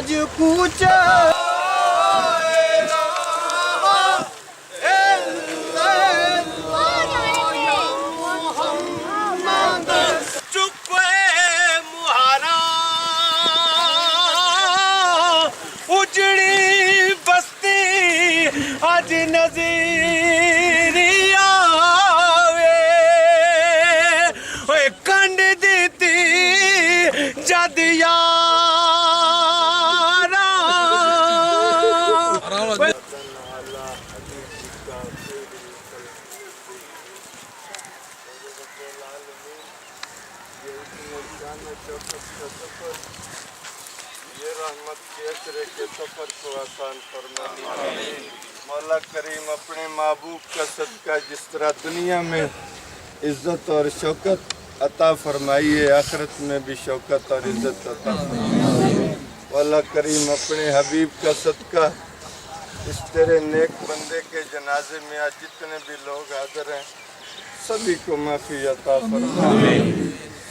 آج کوچ اجڑی بستی اج نظیر آوے اوے کنڈ دیتی جد یارا یہ رحمت کے اثرے کے سفر کو آسان فرما مولا کریم اپنے محبوب کا صدقہ جس طرح دنیا میں عزت اور شوکت عطا فرمائیے آخرت میں بھی شوکت اور عزت عطا فرمائیے مولا کریم اپنے حبیب کا صدقہ اس تیرے نیک بندے کے جنازے میں آج جتنے بھی لوگ حاضر ہیں سبھی کو معافی عطا فرمائے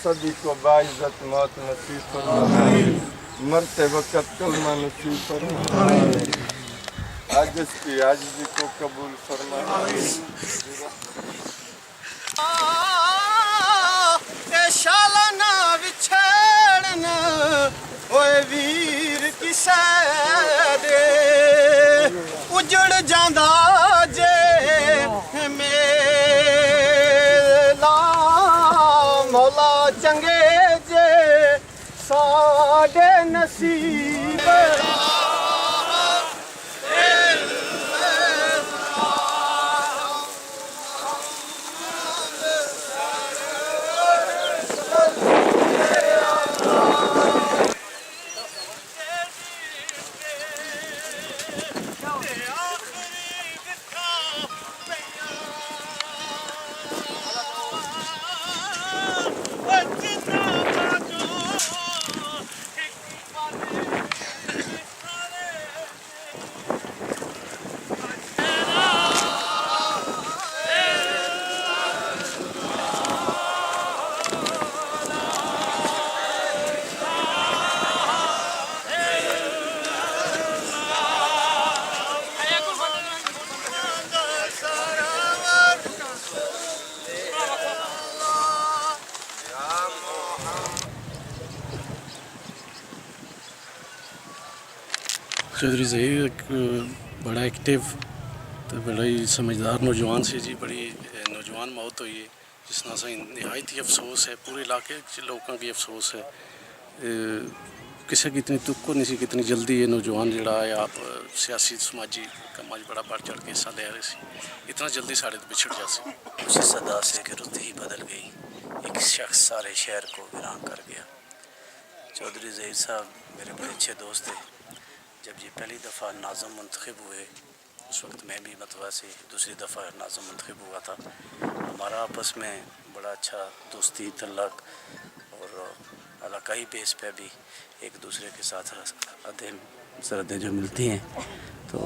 سبھی کو باعزت موت نصیب فرمائے مرتے وقت کلمہ نصیب فرمائے عاجز کی عاجزی کو قبول فرمائے اے شالا نہ وچھڑن اوے ویر کسے دے اجڑ جاندا جے میلا مولا چنگے جے ساڈے نصیب چودھری ظہیر ایک بڑا ایکٹیو تو بڑا ہی سمجھدار نوجوان سے جی بڑی نوجوان موت ہوئی ہے جس نہ سے نہایت ہی افسوس ہے پورے علاقے کے لوگوں کی افسوس ہے کسی کی اتنی تک کو نہیں سی کتنی جلدی یہ نوجوان جڑا ہے آپ سیاسی سماجی کام بڑا بڑھ چڑھ کے حصہ لے رہے سی اتنا جلدی سارے بچھڑ جاتے اسی صدا سے کہ رت ہی بدل گئی ایک شخص سارے شہر کو ویران کر گیا چودھری ظہیر صاحب میرے بڑے اچھے دوست تھے جب یہ پہلی دفعہ ناظم منتخب ہوئے اس وقت میں بھی متوا سے دوسری دفعہ ناظم منتخب ہوا تھا ہمارا آپس میں بڑا اچھا دوستی تعلق اور علاقائی بیس پہ بھی ایک دوسرے کے ساتھ عدم سردیں جو ملتی ہیں تو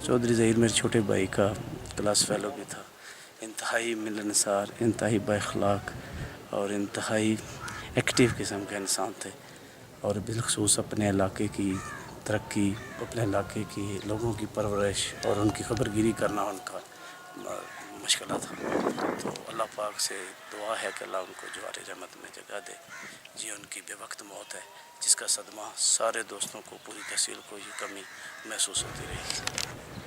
چودھری ظہیر میرے چھوٹے بھائی کا کلاس فیلو بھی تھا انتہائی ملنسار انتہائی با اخلاق اور انتہائی ایکٹیو قسم کے انسان تھے اور بالخصوص اپنے علاقے کی ترقی اپنے علاقے کی لوگوں کی پرورش اور ان کی خبر گیری کرنا ان کا مشغلہ تھا تو اللہ پاک سے دعا ہے کہ اللہ ان کو جوار رحمت میں جگہ دے جی ان کی بے وقت موت ہے جس کا صدمہ سارے دوستوں کو پوری تحصیل کو یہ کمی محسوس ہوتی رہی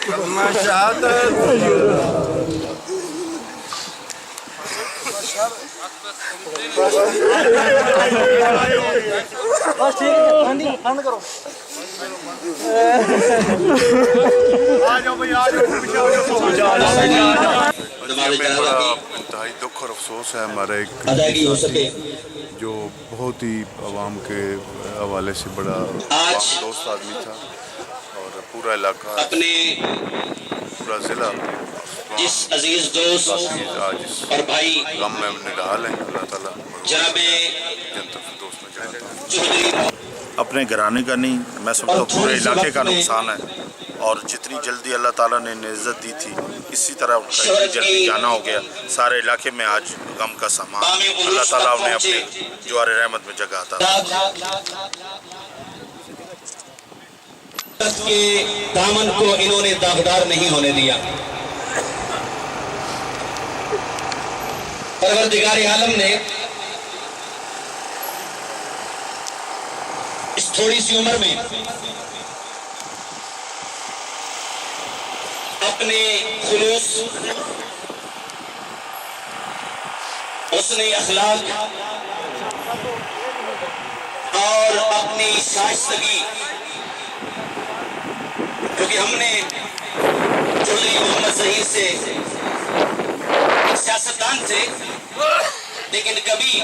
کلمہ شہادت انتہائی دکھ اور افسوس ہے ہمارا ایک ادائیگی ہو سکے جو بہت ہی عوام کے حوالے سے بڑا آج دوست آدمی تھا اور پورا علاقہ اپنے پورا ضلع جس عزیز دوست آج اس اور بھائی غم میں نڈال ہیں. اللہ تعالیٰ جناب جنت الفردوس میں جگہ عطا چودھری اپنے گھرانے کا نہیں میں سمجھتا ہوں پورے علاقے کا نقصان ہے اور جتنی جلدی اللہ تعالیٰ نے انہیں عزت دی تھی اسی طرح ان کا اتنی جلدی جانا ہو گیا. سارے علاقے میں آج غم کا سامان. اللہ تعالیٰ انہیں اپنے جوار رحمت میں جگہ عطا کے دامن کو انہوں نے داغدار نہیں ہونے دیا. پروردگار عالم نے اس تھوڑی سی عمر میں اپنے خلوص حسن اخلاق اور اپنی شائستگی، کیونکہ ہم نے چودھری محمد ظہیر سے ایک سیاستدان تھے لیکن کبھی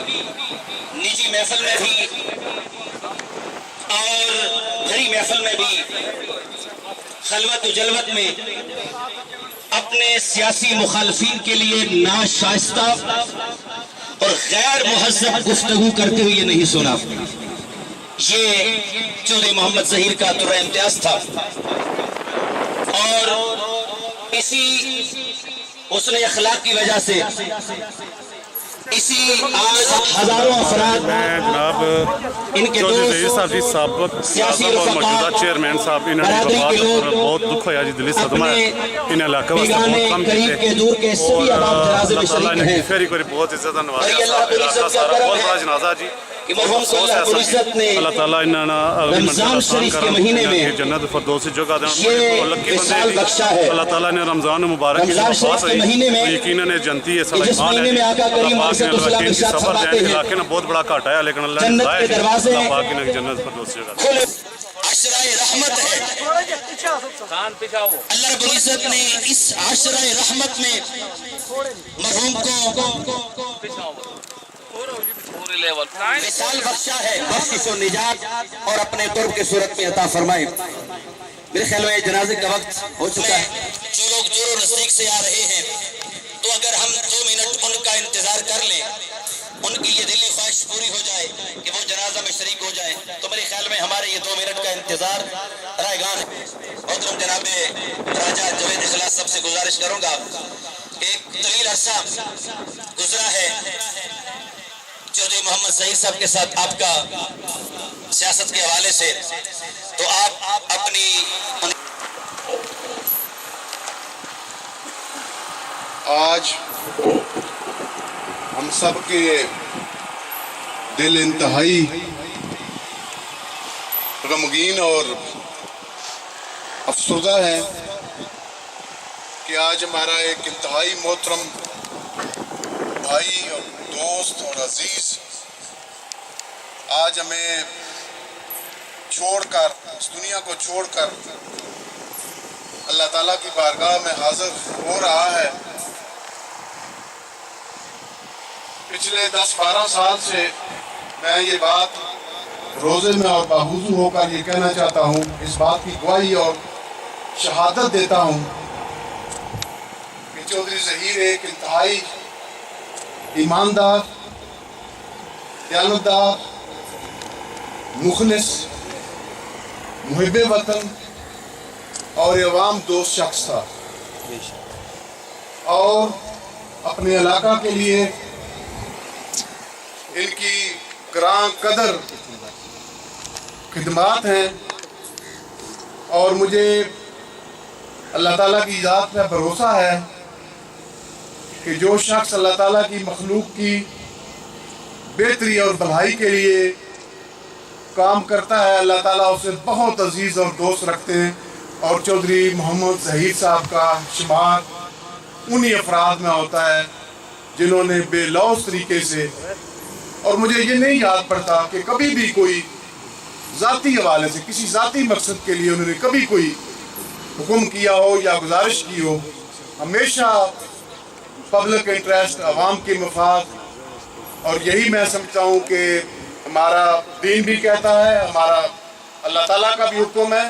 نجی محفل میں بھی اور گھری محفل میں بھی خلوت و جلوت میں اپنے سیاسی مخالفین کے لیے ناشائستہ اور غیر مہذب گفتگو کرتے ہوئے نہیں سنا. یہ چودھری محمد ظہیر کا طرح امتیاز تھا اور اسی حسن اخلاق کی وجہ سے اسی آج ہزاروں افراد جناب ان کے چودھری ظہیر صاحب جی دوست سابق سیاسی اور موجودہ رفقا چیئرمین صاحب انہوں نے برادری کے لوگ بہت دکھ ہوا جی دلی صدمہ ہے. ان علاقے واسطے بیگانے بہت کم قریب کے تھے دور کے سبھی اور عوام جنازے میں اللہ تعالیٰ شریک نے ہیں. فیری کو بہت عزت اور نوازا. یہ اللہ رب العزت کا علاقہ کرم بہت بڑا ہے جنازہ جی کہ مرحوم صلی اللہ علیہ وسلم نے اللہ تعالیٰ انہوں رمضان شریف کے مہینے میں جنت الفردوس سے جگہ یہ وصال بخشا ہے. اللہ تعالیٰ نے رمضان مبارک کی رمضان جو شریف کے مہینے میں یقیناً جنتی ہے کہ جس مہینے میں آقا کریم علیہ الصلوۃ والسلام صبر فرماتے دین ہیں علاقے نے بہت بڑا گھاٹا ہے لیکن اللہ نے جنت بتایا کے دروازے اللہ پاک انہیں جنت الفردوس سے جگہ کھلے عشرۂ رحمت ہے. اللہ رب العزت نے اس عشرۂ رحمت میں مرحوم کو مثال بخشا ہے. بخشش و نجات اور اپنے قرب کے صورت میں عطا فرمائے. میرے خیال میں جنازے کا وقت ہو چکا ہے. جو لوگ دور و نزدیک سے آ رہے ہیں تو اگر ہم 2 منٹ ان کا انتظار کر لیں، ان کی یہ دلی خواہش پوری ہو جائے کہ وہ جنازہ میں شریک ہو جائیں، تو میرے خیال میں ہمارے یہ 2 منٹ کا انتظار رائے گان ہے. محترم جناب راجہ جوید اخلاص صاحب سے گزارش کروں گا، ایک طویل عرصہ گزرا ہے چودھری محمد ظہیر صاحب کے ساتھ آپ کا سیاست کے حوالے سے، تو آپ اپنی آج ہم سب کے دل انتہائی غمگین اور افسردہ ہے کہ آج ہمارا ایک انتہائی محترم بھائی اور دوست اور عزیز آج ہمیں چھوڑ کر، اس دنیا کو چھوڑ کر اللہ تعالیٰ کی بارگاہ میں حاضر ہو رہا ہے. پچھلے 10-12 سال سے میں یہ بات روزے میں اور باوضو ہو کر یہ کہنا چاہتا ہوں، اس بات کی گواہی اور شہادت دیتا ہوں کہ چودھری ظہیر ایک انتہائی ایماندار، دیانتدار، مخلص، محب وطن اور عوام دوست شخص تھا اور اپنے علاقہ کے لیے ان کی گراں قدر खिदमात हैं, और मुझे अल्लाह ताला की ज़ात पे भरोसा है कि जो शख्स अल्लाह ताला की मखलूक की बेहतरी और भलाई के लिए काम करता है, अल्लाह ताला उसे बहुत अजीज़ और दोस्त रखते हैं। और चौधरी मोहम्मद ज़हीर साहब का शुमार उन्हीं अफराद में होता है जिन्होंने बेलौस तरीके से, और मुझे ये नहीं याद पड़ता कि कभी भी कोई ज़ाती हवाले से किसी ज़ाती मकसद के लिए उन्होंने कभी कोई हुक्म किया हो या गुजारिश की हो। हमेशा पब्लिक इंटरेस्ट, आवाम के मफाद, और यही मैं समझता हूँ कि हमारा दीन भी कहता है, हमारा अल्लाह ताला का भी हुक्म है,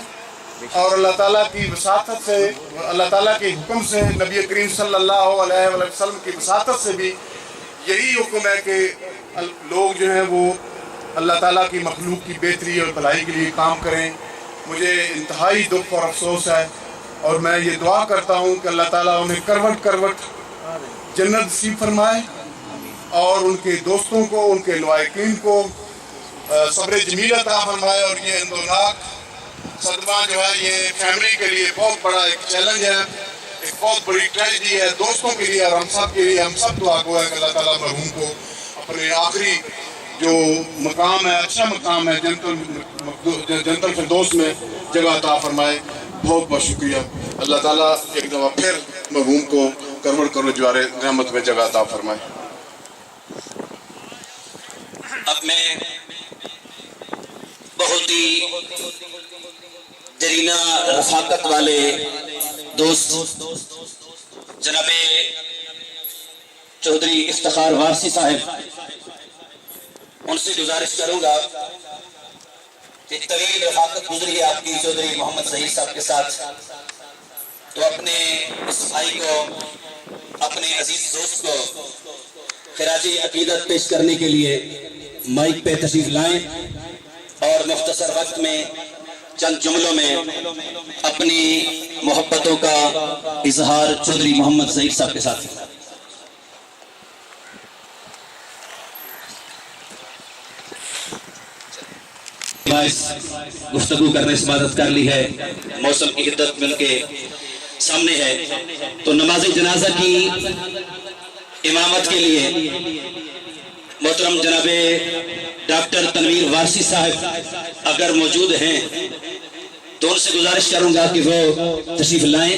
और अल्लाह ताला की वसातत से, अल्लाह ताला के हुक्म से, नबी करीम सल्लल्लाहु अलैहि वसल्लम की वसातत से भी यही हुक्म है कि लोग जो हैं वो अल्लाह ताला की मखलूक की बेहतरी और भलाई के लिए काम करें। मुझे इंतहाई दुख और अफसोस है, और मैं ये दुआ करता हूँ कि अल्लाह ताला उन्हें करवट करवट जन्नत नसीब फरमाए, और उनके दोस्तों को, उनके लवाकिन को सब्र जमील अता फरमाए। और ये इंदोनाक सदमा जो है ये फैमिली के लिए बहुत बड़ा एक चैलेंज है, एक बहुत बड़ी ट्रेजेडी है दोस्तों के लिए और हम सब के लिए। हम सब दुआ को है कि अल्लाह ताला मरहूम को अपने आखिरी जो मकाम है, अच्छा मकाम है, जन्नतुल फिरदौस में जगह अता फरमाए। बहुत बहुत शुक्रिया। अल्लाह ताला एक दफ़ा फिर मरहूम को करवट करो ज्वारे रहमत में जगह अता फरमाए। अब मैं बहुत ही जरीना रफाकत वाले दोस्त जनाबे चौधरी इफ्तिखार वारसी साहब, उनसे गुजारिश करूंगा कि तवील रफाकत गुजरी है आपकी चौधरी मोहम्मद ज़हीर साहब के साथ, तो अपने इस भाई को, अपने अजीज दोस्त को खिराजी अकीदत पेश करने के लिए माइक पे तशरीफ लाएं और मुख्तसर वक्त में चंद जुमलों में अपनी मोहब्बतों का इजहार चौधरी मोहम्मद ज़हीर साहब के साथ। गुफ्तगू करने से इबादत कर ली है, मौसम की हिद्दत में उनके सामने है, तो नमाज जनाजा की इमामत के लिए मोहतरम जनाबे डॉक्टर तनवीर वारसी साहब अगर मौजूद हैं तो उनसे गुजारिश करूंगा कि वो तशरीफ लाएं।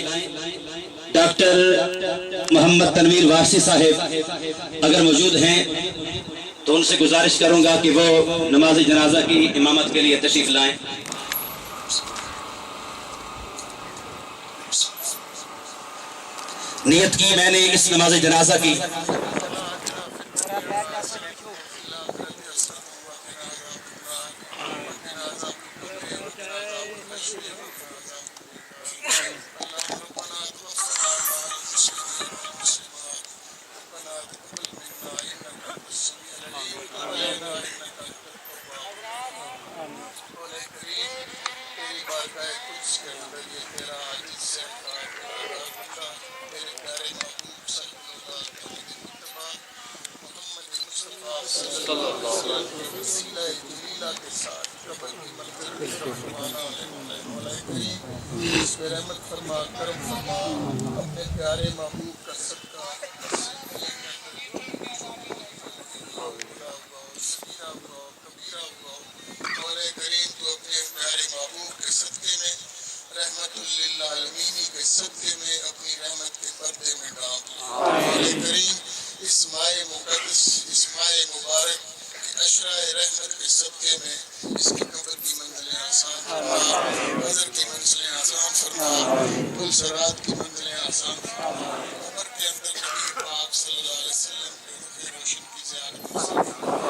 डॉक्टर मोहम्मद तनवीर वारसी साहब अगर मौजूद हैं तो उनसे गुजारिश करूंगा कि वो नमाज जनाजा की इमामत के लिए तशरीफ लाएं। नियत की मैंने इस नमाज जनाजा की रहमत फरमा, करम फरमा, अपने प्यारे महबूब का सदका मौला करीम तो अपने प्यारे महबूब के सदके में, रहमतुल लिल आलमीन के सदके में अपनी रहमत के पर्दे में ढांप मौला करीम इस माए मुक़द्दस, इस माए मुबारक की अशराए रहमत के सदके में इसकी कब्र की मंजिलें आसान फरमा, नज़र की मंजिलें आसान फरमा, पुलसरात की मंजिलें आसान फरमा, कब्र के अंदर नबी पाक सल्लल्लाहु अलैहि वसल्लम के रुख़ रोशन की ज़ियारत नसीब फरमा।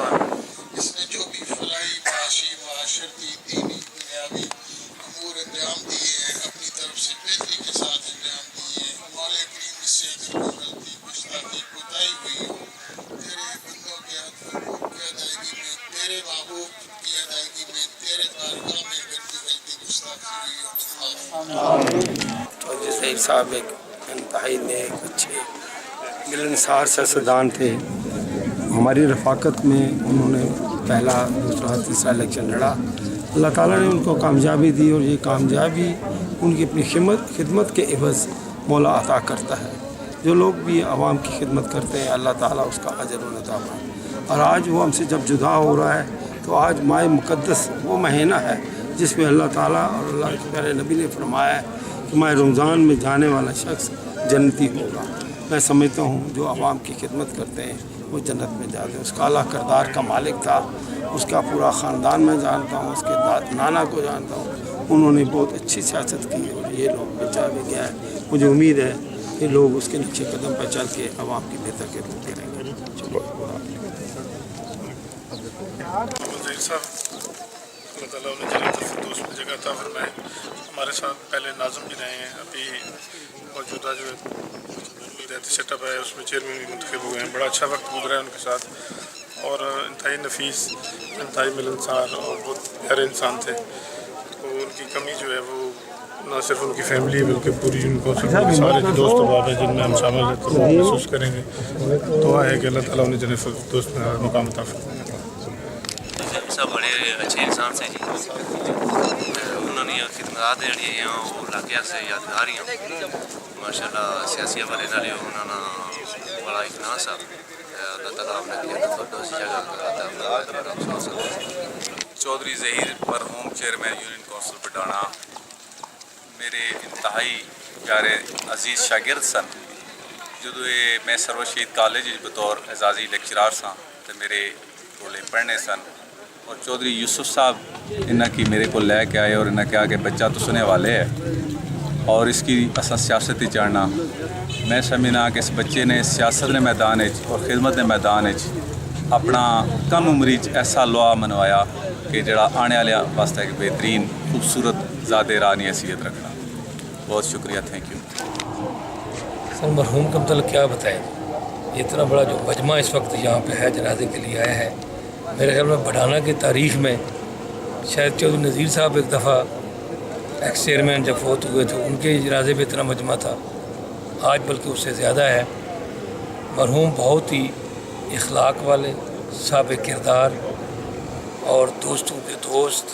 इसने जो भी फलाई, माशी, माशरती, दीनी, दुनियावी अमूर अंजाम दिए हैं, अपनी तरफ से बेहतरी के साथ अंजाम दिए हैं। मौला करीम इससे अगर कोई गलती, गुस्ताखी, कोताही हुई हो, तेरे बंदों के हक़ूक़ की अदायगी में, तेरे महबूब की अदायगी में, तेरे बारगाह में अगर कोई गलती, गुस्ताखी हुई हो तो माफ़। चौधरी ज़हीर साहब एक इंतहाई नेक, अच्छे, मिलनसार सियासतदान थे। हमारी रफ़ाकत में उन्होंने पहला, दूसरा, तीसरा इलेक्शन लड़ा अल्लाह ताला ने उनको कामयाबी दी और ये कामयाबी उनकी अपनी खिदमत के एवज़ मौला अता करता है। जो लोग भी आवाम की खिदमत करते हैं अल्लाह ताला उसका अजर व नताब है। और आज वो हमसे जब जुदा हो रहा है तो आज माह मुक़द्दस वो महीना है जिसमें अल्लाह ताला और अल्लाह के प्यारे नबी ने फरमाया है कि माह रमज़ान में जाने वाला शख्स जन्नती होगा। मैं समझता हूँ जो आवाम की खिदमत करते हैं वो जन्नत में जाते हैं। उसका आला किरदार का मालिक था, उसका पूरा ख़ानदान मैं जानता हूँ, उसके नाना को जानता हूँ। उन्होंने बहुत अच्छी सियासत की और ये लोग बचा भी गया है। मुझे उम्मीद है कि लोग उसके नक्शे कदम पर चल के आवाम की बेहतर खिदमत करेंगे। साहब अल्लाह ताला उन्हें जन्नत फिरदौस में जगह अता फरमाए। हमारे साथ पहले नाज़िम भी रहे हैं, अभी मौजूदा जो रहती सेटअप है उसमें चेयरमैन भी मुंतखब हुए हैं। बड़ा अच्छा वक्त गुजरा है उनके साथ और इंतहाई नफीस, इंतहाई मिलनसार और बहुत प्यारे इंसान थे। तो उनकी कमी जो है वो ना सिर्फ उनकी फैमिली बल्कि पूरी उनको सारे जो दोस्त अहबाब हैं जिनमें हम शामिल हैं तो वो महसूस करेंगे। दुआ है कि अल्लाह ताला उन्हें जन्नत फिरदौस में मुकाम अता फरमाए। सब बड़े अच्छे इंसान से जी, उन्होंने खिदमत जी इलाके से यादगार ही माशाल्लाह सियासी हवाले नाल उन्होंने बड़ा इखलास है। अल्लाह ताला चौधरी ज़हीर मरहूम चेयरमैन यूनियन कौंसिल पटाना मेरे इंतहाई प्यारे अजीज़ शागिर्द सन। जदों मैं सरवर शहीद कॉलेज बतौर एजाजी लेक्चरार सा तो मेरे कोले पढ़ने सन और चौधरी यूसुफ साहब इन्हें की मेरे को लैके आए और इन्हें कहा कि बच्चा तो सुने वाले है और इसकी असा सियासत ही चढ़ना। मैं समझना कि इस बच्चे ने सियासत के मैदान और खिदमत के मैदान अपना कम उम्री ऐसा लोहा मनवाया कि जड़ा आने वाले वास्ते एक बेहतरीन खूबसूरत ज़ादे रानी हैसियत रखना। बहुत शुक्रिया, थैंक यू। सर मरहूम का मतलब क्या बताएं, इतना बड़ा जो मजमा इस वक्त यहाँ पे है जनाजे के लिए आया है। मेरे ख्याल में बढ़ाना की तारीख़ में शायद चौधरी नज़ीर साहब एक दफ़ा एक्स चेयरमैन जब फौत हुए थे उनके जनाजे पे इतना मजमा था, आज बल्कि उससे ज़्यादा है। मरहूम बहुत ही इखलाक वाले, साबिक़ किरदार और दोस्तों के दोस्त,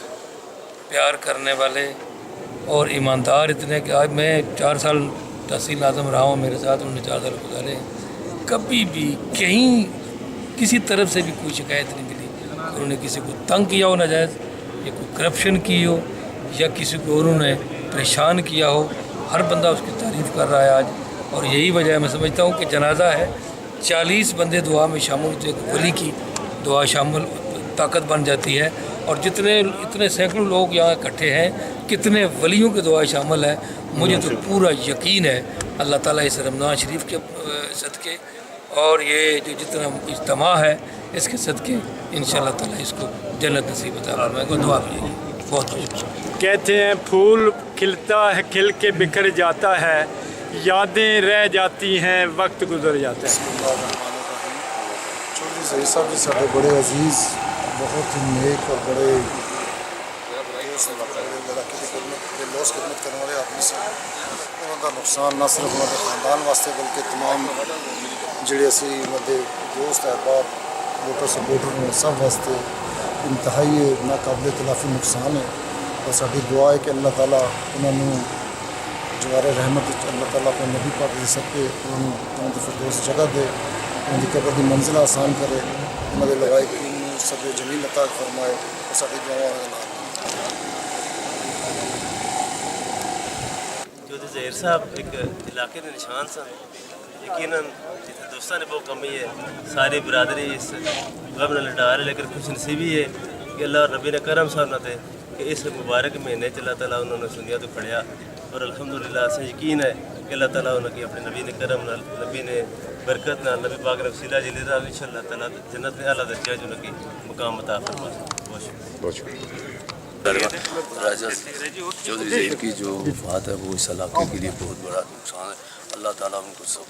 प्यार करने वाले और ईमानदार इतने कि आज मैं 4 साल तहसील नाज़िम रहा हूँ, मेरे साथ उन्होंने 4 साल गुजारे। कभी भी कहीं किसी तरफ से भी कोई शिकायत नहीं मिली उन्होंने किसी को तंग किया हो नाजायज़ या कोई करप्शन की हो या किसी को उन्होंने परेशान किया हो। हर बंदा उसकी तारीफ़ कर रहा है आज और यही वजह है। मैं समझता हूँ कि जनाजा है 40 बंदे दुआ में शामिल होते, एक वली की दुआ शामिल ताकत बन जाती है। और इतने सैकड़ों लोग यहाँ इकट्ठे हैं, कितने वलियों की दुआ शामिल है। मुझे तो पूरा यकीन है अल्लाह ताला इस रमज़ान शरीफ के सदक़े और ये जो जितना इज्तिमा है इसके सदक़े इंशाअल्लाह ताला इसको जन्नत नसीब अता फरमाएगा। दुआ कीजिए। बहुत बहुत कहते हैं फूल खिलता है, खिल के बिखर जाता है, यादें रह जाती हैं, वक्त गुजर जाता है। चौधरी ज़हीर साहब जी साढ़े बड़े अजीज़, बहुत ही नेक और बड़े लॉस खिदमत करने वाले आदमी से उन्होंने नुकसान न सिर्फ उन्होंने ख़ानदान वास्ते बल्कि तमाम जोड़े असी उन्होंने दोस्त अहबाब वोटर सपोर्टर ने सब वास्ते इंतहाई नाकाबिल तलाफी नुकसान है। और साड़ी दुआ है कि अल्लाह ताला उन्होंने जवारे रहमत अल्लाह ताला अपने नबी पाक के सदके उन्होंने फिरदौस जगह दे, उनकी कब्र की मंजिल आसान करे, उन्होंने लगाई सब जमीन अता फरमाए और साड़ी दुआ चौधरी ज़हीर साहब एक इलाके के निशान सन। यकीनन जितने दोस्तों ने बहुत कमी है, सारी बरदरी इस गम न लटा रहे, लेकिन खुश नसीबी है कि अल्लाह और नबी ने करम साहब न थे कि इस मुबारक महीने अल्लाह ताला उन्होंने सुनिया तो खड़िया और अल्हम्दुलिल्लाह से यकीन है कि अल्लाह ताला उन्होंने अपने नबी ने करम न नबी ने बरकत ना नबी पाक ने वसीला जिले इंशाअल्लाह ताला जन्नत में आला दर्जा जो उनकी मुकाम अता फरमाए। बहुत शुक्रिया। राजा चौधरी ज़हीर की जो वफ़ात है वो इस इलाके के लिए बहुत बड़ा नुकसान है। अल्लाह ताला उनको सब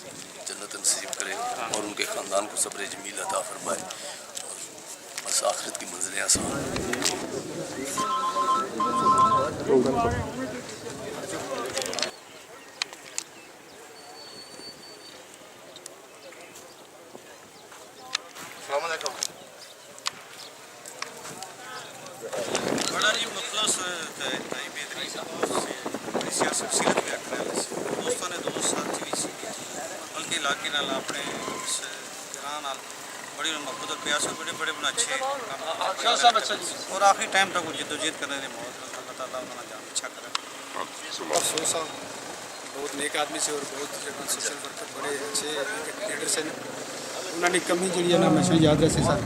जन्नत नसीब करे और उनके ख़ानदान को सब्र जमील अता फरमाए और बस आखिरत की मंजिलें आसान। अस्सलाम वालेकुम। बड़ा जी मुखलस सियासत सीरत भी रखने वाले दोस्तों ने दोस्त साथी भी सी बल्कि इलाके नाल अपने इस ग्रां नाल बड़ी मोहब्बत और प्यार से बड़े बड़े बड़े अच्छे और आखिरी टाइम तक वो जिद्दोजहद करने की मौत अल्लाह ताला उन्होंने जान अच्छा करे। अफसोस साहब बहुत नेक आदमी से और बहुत सोशल वर्कर बड़े अच्छे लीडर से उन्होंने कमी जी हमेशा याद रहे सर।